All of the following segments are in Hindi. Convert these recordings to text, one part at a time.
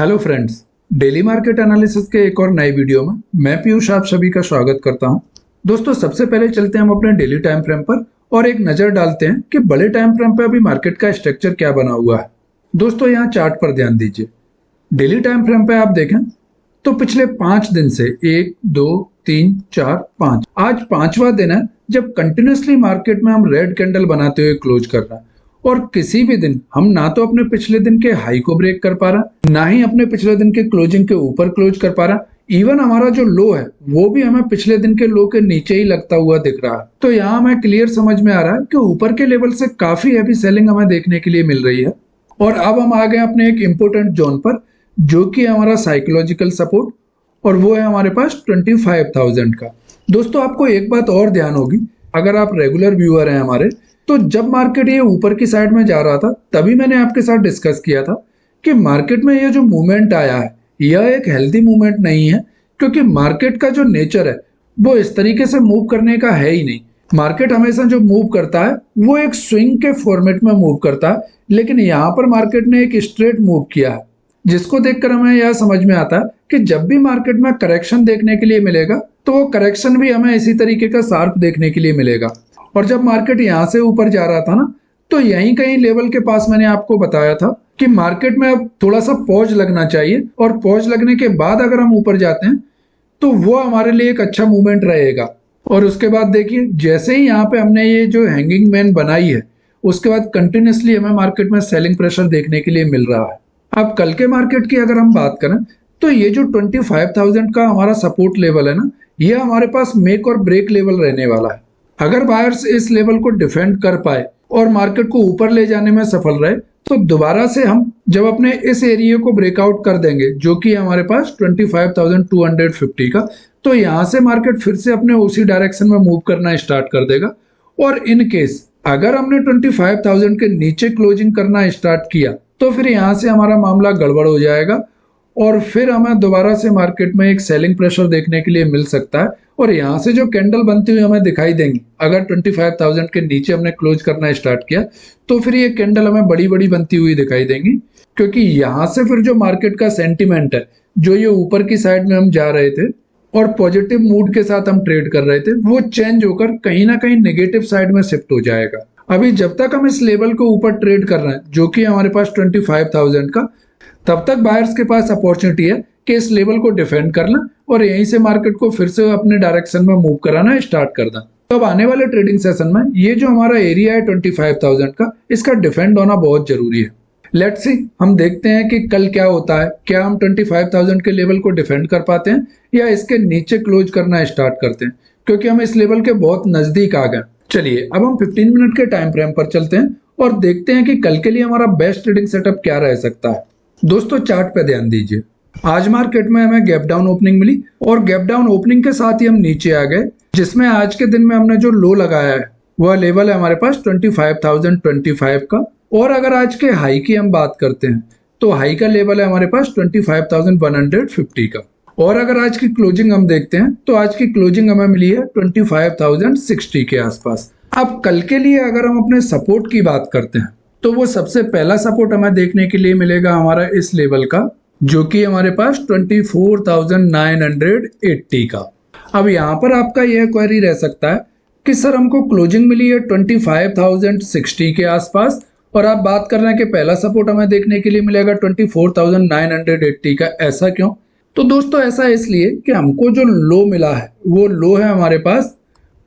Hello friends, daily market analysis के एक और नए वीडियो में मैं पीयूष आप सभी का स्वागत करता हूं। दोस्तों, सबसे पहले चलते हैं हम अपने डेली टाइम फ्रेम पर और एक नजर डालते हैं कि बड़े टाइम फ्रेम पर अभी मार्केट का स्ट्रक्चर क्या बना हुआ है। दोस्तों, यहाँ चार्ट पर ध्यान दीजिए। डेली टाइम फ्रेम पे आप देखें तो पिछले 5 दिन से 1 2 3 4 5 आज 5वां दिन है जब कंटिन्यूसली मार्केट में हम रेड कैंडल बनाते हुए क्लोज कर रहे हैं और किसी भी दिन हम ना तो अपने पिछले दिन के हाई को ब्रेक कर पा रहा, ना ही अपने पिछले दिन के क्लोजिंग के ऊपर क्लोज कर पा रहा। इवन हमारा जो लो है वो भी हमें पिछले दिन के लो के नीचे ही लगता हुआ दिख रहा है। तो यहाँ हमें क्लियर समझ में आ रहा है कि ऊपर के लेवल से काफी हैवी सेलिंग हमें देखने के लिए मिल रही है। और अब हम आ गए अपने एक इंपोर्टेंट जोन पर, जो कि हमारा साइकोलॉजिकल सपोर्ट, और वो है हमारे पास 25,000 का। दोस्तों, आपको एक बात और ध्यान होगी, अगर आप रेगुलर व्यूअर हैं हमारे, तो जब मार्केट ये ऊपर की साइड में जा रहा था तभी मैंने आपके साथ डिस्कस किया था कि मार्केट में ये जो मूवमेंट आया है यह एक हेल्दी मूवमेंट नहीं है, क्योंकि मार्केट का जो नेचर है वो इस तरीके से मूव करने का है ही नहीं। मार्केट हमेशा जो मूव करता है वो एक स्विंग के फॉर्मेट में मूव करता है, लेकिन यहाँ पर मार्केट ने एक स्ट्रेट मूव किया है, जिसको देखकर हमें यह समझ में आता है कि जब भी मार्केट में करेक्शन देखने के लिए मिलेगा तो वो करेक्शन भी हमें इसी तरीके का शार्प देखने के लिए मिलेगा। और जब मार्केट यहाँ से ऊपर जा रहा था ना, तो यहीं कहीं लेवल के पास मैंने आपको बताया था कि मार्केट में अब थोड़ा सा पॉज लगना चाहिए, और पॉज लगने के बाद अगर हम ऊपर जाते हैं तो वो हमारे लिए एक अच्छा मूवमेंट रहेगा। और उसके बाद देखिए, जैसे ही यहाँ पे हमने ये जो हैंगिंग मैन बनाई है, उसके बाद कंटिन्यूसली हमें मार्केट में सेलिंग प्रेशर देखने के लिए मिल रहा है। अब कल के मार्केट की अगर हम बात करें तो ये जो 25,000 का हमारा सपोर्ट लेवल है ना, ये हमारे पास मेक और ब्रेक लेवल रहने वाला है। अगर बायर्स इस लेवल को डिफेंड कर पाए और मार्केट को ऊपर ले जाने में सफल रहे, तो दोबारा से हम जब अपने इस एरिया को ब्रेकआउट कर देंगे, जो कि हमारे पास 25,250 का, तो यहाँ से मार्केट फिर से अपने उसी डायरेक्शन में मूव करना स्टार्ट कर देगा। और इन केस अगर हमने 25,000 के नीचे क्लोजिंग करना स्टार्ट किया तो फिर यहाँ से हमारा मामला गड़बड़ हो जाएगा और फिर हमें दोबारा से मार्केट में एक सेलिंग प्रेशर देखने के लिए मिल सकता है। और यहाँ से जो कैंडल बनती हुई हमें दिखाई देंगी, अगर 25,000 के नीचे हमने क्लोज करना स्टार्ट किया तो फिर ये कैंडल हमें बड़ी बड़ी बनती हुई दिखाई देंगी, क्योंकि यहाँ से फिर जो मार्केट का सेंटिमेंट है, जो ये ऊपर की साइड में हम जा रहे थे और पॉजिटिव मूड के साथ हम ट्रेड कर रहे थे, वो चेंज होकर कहीं ना कहीं नेगेटिव साइड में शिफ्ट हो जाएगा। अभी जब तक हम इस लेवल को ऊपर ट्रेड कर रहे हैं, जो कि हमारे पास 25,000 का, तब तक बायर्स के पास अपॉर्चुनिटी है कि इस लेवल को डिफेंड करना और यहीं से मार्केट को फिर से अपने डायरेक्शन में मूव कराना स्टार्ट कर दें। तो अब आने वाले ट्रेडिंग सेशन में ये जो हमारा एरिया है 25,000 का, इसका डिफेंड होना बहुत जरूरी है। लेट्स सी, हम देखते हैं कि कल क्या होता है। क्या हम 25,000 के लेवल को डिफेंड कर पाते हैं या इसके नीचे क्लोज करना स्टार्ट करते हैं, क्योंकि हम इस लेवल के बहुत नजदीक आ गए। चलिए, अब हम 15 मिनट के टाइम फ्रेम पर चलते हैं और देखते हैं कि कल के लिए हमारा बेस्ट ट्रेडिंग सेटअप क्या रह सकता है। दोस्तों, चार्ट पे ध्यान दीजिए। आज मार्केट में हमें गैप डाउन ओपनिंग मिली और गैप डाउन ओपनिंग के साथ ही हम नीचे आ गए, जिसमें आज के दिन में हमने जो लो लगाया है वह लेवल है हमारे पास 25,025 का। और अगर आज के हाई की हम बात करते हैं तो हाई का लेवल है हमारे पास 25,150 का। और अगर आज की क्लोजिंग हम देखते हैं तो आज की क्लोजिंग हमें मिली है 25,060 के आसपास। अब कल के लिए अगर हम अपने सपोर्ट की बात करते हैं तो वो सबसे पहला सपोर्ट हमें देखने के लिए मिलेगा हमारा इस लेवल का, जो कि हमारे पास 24,980 का। अब यहाँ पर आपका यह क्वेरी रह सकता है कि सर, हमको क्लोजिंग मिली है 25,060 के आसपास और आप बात कर रहे हैं कि पहला सपोर्ट हमें देखने के लिए मिलेगा 24,980 का, ऐसा क्यों? तो दोस्तों, ऐसा इसलिए कि हमको जो लो मिला है वो लो है हमारे पास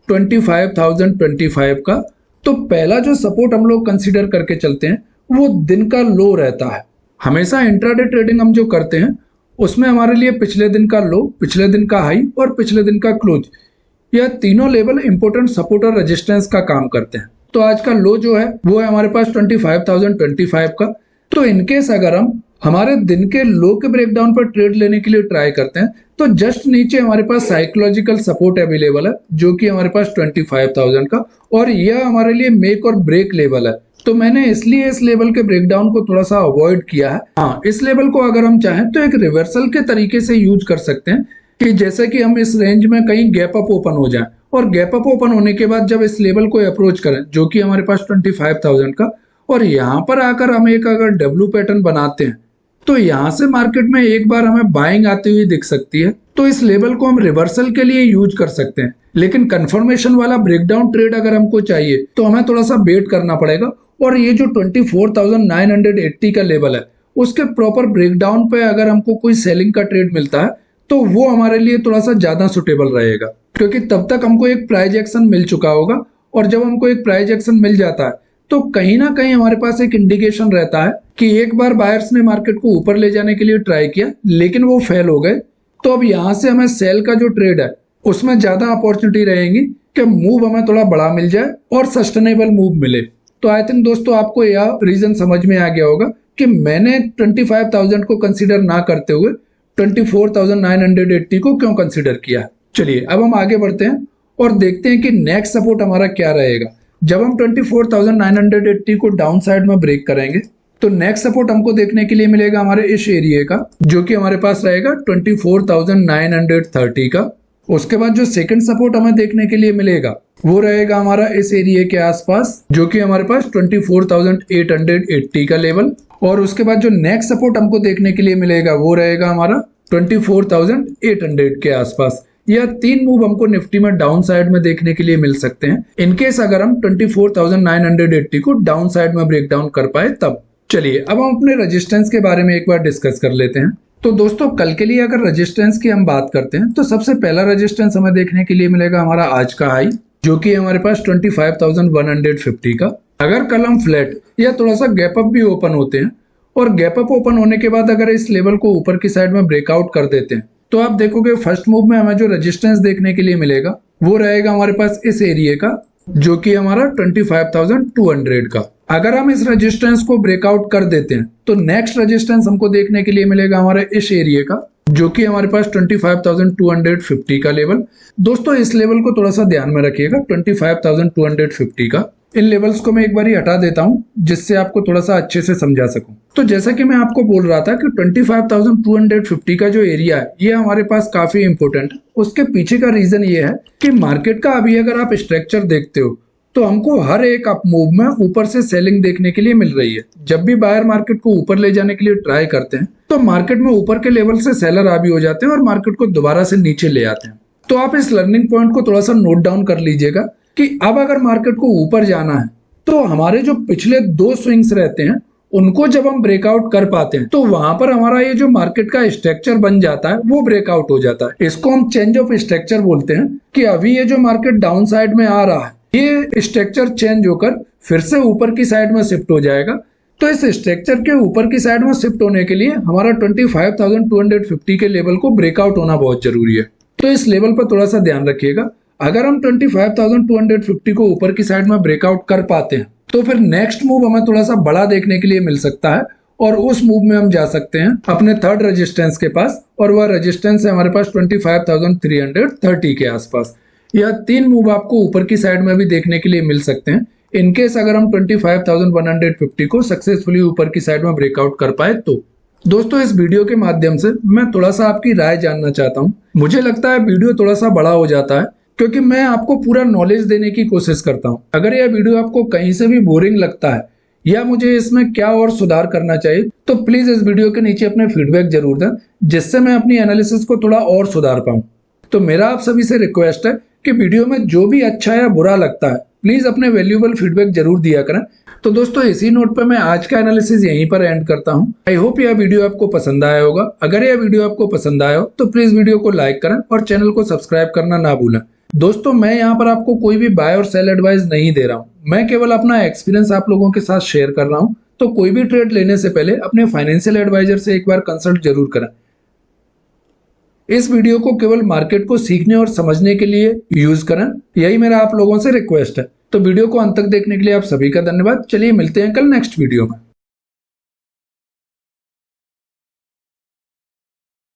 25,025 का। तो पहला जो सपोर्ट हम लोग कंसीडर करके चलते हैं वो दिन का लो रहता है। हमेशा इंट्राडे ट्रेडिंग हम जो करते हैं उसमें हमारे लिए पिछले दिन का लो, पिछले दिन का हाई और पिछले दिन का क्लोज, यह तीनों लेवल इंपोर्टेंट सपोर्ट और रेजिस्टेंस का काम करते हैं। तो आज का लो जो है वो है हमारे पास 25,025 का। तो इनकेस अगर हम हमारे दिन के लो के ब्रेकडाउन पर ट्रेड लेने के लिए ट्राई करते हैं तो जस्ट नीचे हमारे पास साइकोलॉजिकल सपोर्ट अवेलेबल है, जो कि हमारे पास 25,000 का, और यह हमारे लिए मेक और ब्रेक लेवल है। तो मैंने इसलिए इस लेवल के ब्रेकडाउन को थोड़ा सा अवॉइड किया है। हाँ, इस लेवल को अगर हम चाहें तो एक रिवर्सल के तरीके से यूज कर सकते हैं, कि जैसे कि हम इस रेंज में कहीं गैप अप ओपन हो जाए और गैप अप ओपन होने के बाद जब इस लेवल को अप्रोच करें, जो कि हमारे पास 25,000 का, और यहाँ पर आकर हम एक अगर डब्ल्यू पैटर्न बनाते हैं तो यहाँ से मार्केट में एक बार हमें बाइंग आती हुई दिख सकती है, तो इस लेवल को हम रिवर्सल के लिए यूज कर सकते हैं। लेकिन कंफर्मेशन वाला ब्रेकडाउन ट्रेड अगर हमको चाहिए तो हमें थोड़ा सा वेट करना पड़ेगा, और ये जो 24,980 का लेवल है उसके प्रॉपर ब्रेकडाउन पे अगर हमको कोई सेलिंग का ट्रेड मिलता है तो वो हमारे लिए थोड़ा सा ज्यादा सुटेबल रहेगा, क्योंकि तब तक हमको एक प्राइस एक्शन मिल चुका होगा, और जब हमको एक प्राइस एक्शन मिल जाता है तो कहीं ना कहीं हमारे पास एक इंडिकेशन रहता है कि एक बार बायर्स ने मार्केट को ऊपर ले जाने के लिए ट्राई किया लेकिन वो फेल हो गए। तो अब यहाँ से हमें सेल का जो ट्रेड है उसमें ज्यादा अपॉर्चुनिटी रहेंगी कि मूव हमें थोड़ा बड़ा मिल जाए और सस्टेनेबल मूव मिले। तो आई थिंक दोस्तों आपको यह रीजन समझ में आ गया होगा कि मैंने 25,000 को कंसीडर ना करते हुए 24,980 को क्यों कंसीडर किया। चलिए अब हम आगे बढ़ते हैं और देखते हैं कि नेक्स्ट सपोर्ट हमारा क्या रहेगा। जब हम 24,980 को डाउन साइड में ब्रेक करेंगे तो नेक्स्ट सपोर्ट हमको देखने के लिए मिलेगा हमारे इस एरिया का, जो कि हमारे पास रहेगा 24,930 का। उसके बाद जो सेकंड सपोर्ट हमें देखने के लिए मिलेगा वो रहेगा हमारा इस एरिया के आसपास, जो कि हमारे पास 24,880 का लेवल। और उसके बाद जो नेक्स्ट सपोर्ट हमको देखने के लिए मिलेगा वो रहेगा हमारा 24,800 के आसपास। यह तीन मूव हमको निफ्टी में डाउन साइड में देखने के लिए मिल सकते हैं, इनकेस अगर हम 24,980 को डाउन साइड में ब्रेक डाउन कर पाए तब। चलिए अब हम अपने रेजिस्टेंस के बारे में एक बार डिस्कस कर लेते हैं। तो दोस्तों कल के लिए अगर रेजिस्टेंस की हम बात करते हैं तो सबसे पहला रेजिस्टेंस हमें देखने के लिए मिलेगा हमारा आज का हाई, जो कि हमारे पास 25,150 का। अगर कल हम फ्लैट या थोड़ा सा गैप अप भी ओपन होते हैं और गैप अप ओपन होने के बाद अगर इस लेवल को ऊपर की साइड में ब्रेकआउट कर देते हैं तो आप देखोगे फर्स्ट मूव में हमें जो रेजिस्टेंस देखने के लिए मिलेगा वो रहेगा हमारे पास इस एरिया का, जो कि हमारा 25,200 का। अगर हम इस रेजिस्टेंस को ब्रेकआउट कर देते हैं तो नेक्स्ट रेजिस्टेंस हमको देखने के लिए मिलेगा हमारे इस एरिया का, जो कि हमारे पास 25,250 का लेवल। दोस्तों इस लेवल को थोड़ा सा ध्यान में रखिएगा, 25,250 का। इन लेवल्स को मैं एक बार ही हटा देता हूं जिससे आपको थोड़ा सा अच्छे से समझा सकूं। तो जैसा कि मैं आपको बोल रहा था कि 25,250 का जो एरिया है ये हमारे पास काफी इंपॉर्टेंट है। उसके पीछे का रीजन ये है कि मार्केट का अभी अगर आप स्ट्रक्चर देखते हो तो हमको हर एक अप मूव में ऊपर से सेलिंग देखने के लिए मिल रही है। जब भी बायर मार्केट को ऊपर ले जाने के लिए ट्राई करते हैं तो मार्केट में ऊपर के लेवल से सेलर हावी हो जाते हैं और मार्केट को दोबारा से नीचे ले आते हैं। तो आप इस लर्निंग पॉइंट को थोड़ा सा नोट डाउन कर लीजिएगा कि अब अगर मार्केट को ऊपर जाना है तो हमारे जो पिछले दो स्विंग्स रहते हैं उनको जब हम ब्रेकआउट कर पाते हैं तो वहां पर हमारा ये जो मार्केट का स्ट्रक्चर बन जाता है वो ब्रेकआउट हो जाता है। इसको हम चेंज ऑफ स्ट्रक्चर बोलते हैं कि अभी ये जो मार्केट डाउन साइड में आ रहा है ये स्ट्रक्चर चेंज होकर फिर से ऊपर की साइड में शिफ्ट हो जाएगा। तो इस स्ट्रक्चर के ऊपर की साइड में शिफ्ट होने के लिए हमारा 25,250 के लेवल को ब्रेकआउट होना बहुत जरूरी है। तो इस लेवल पर थोड़ा सा ध्यान रखिएगा। अगर हम 25,250 को ऊपर की साइड में ब्रेकआउट कर पाते हैं तो फिर नेक्स्ट मूव हमें थोड़ा सा बड़ा देखने के लिए मिल सकता है, और उस मूव में हम जा सकते हैं अपने थर्ड रेजिस्टेंस के पास, और वह रेजिस्टेंस है हमारे पास 25,330 के आसपास। यह तीन मूव आपको ऊपर की साइड में भी देखने के लिए मिल सकते हैं इनकेस अगर हम 25,150 को सक्सेसफुली ऊपर की साइड में ब्रेकआउट कर पाए तो। दोस्तों इस वीडियो के माध्यम से मैं थोड़ा सा आपकी राय जानना चाहता हूँ। मुझे लगता है वीडियो थोड़ा सा बड़ा हो जाता है क्योंकि मैं आपको पूरा नॉलेज देने की कोशिश करता हूँ। अगर यह वीडियो आपको कहीं से भी बोरिंग लगता है या मुझे इसमें क्या और सुधार करना चाहिए तो प्लीज इस वीडियो के नीचे अपने फीडबैक जरूर दें, जिससे मैं अपनी एनालिसिस को थोड़ा और सुधार पाऊँ। तो मेरा आप सभी से रिक्वेस्ट है कि वीडियो में जो भी अच्छा या बुरा लगता है प्लीज अपने वैल्यूएबल फीडबैक जरूर दिया करें। तो दोस्तों इसी नोट पे मैं आज का एनालिसिस यहीं पर एंड करता हूं। आई होप यह वीडियो आपको पसंद आया होगा। अगर यह वीडियो आपको पसंद आया हो तो प्लीज वीडियो को लाइक करें और चैनल को सब्सक्राइब करना ना भूलें। दोस्तों मैं यहाँ पर आपको कोई भी बाय और सेल एडवाइस नहीं दे रहा हूँ, मैं केवल अपना एक्सपीरियंस आप लोगों के साथ शेयर कर रहा हूँ। तो कोई भी ट्रेड लेने से पहले अपने फाइनेंशियल एडवाइजर से एक बार कंसल्ट जरूर करें। इस वीडियो को केवल मार्केट को सीखने और समझने के लिए यूज करें, यही मेरा आप लोगों से रिक्वेस्ट है। तो वीडियो को अंत तक देखने के लिए आप सभी का धन्यवाद। चलिए मिलते हैं कल नेक्स्ट वीडियो में।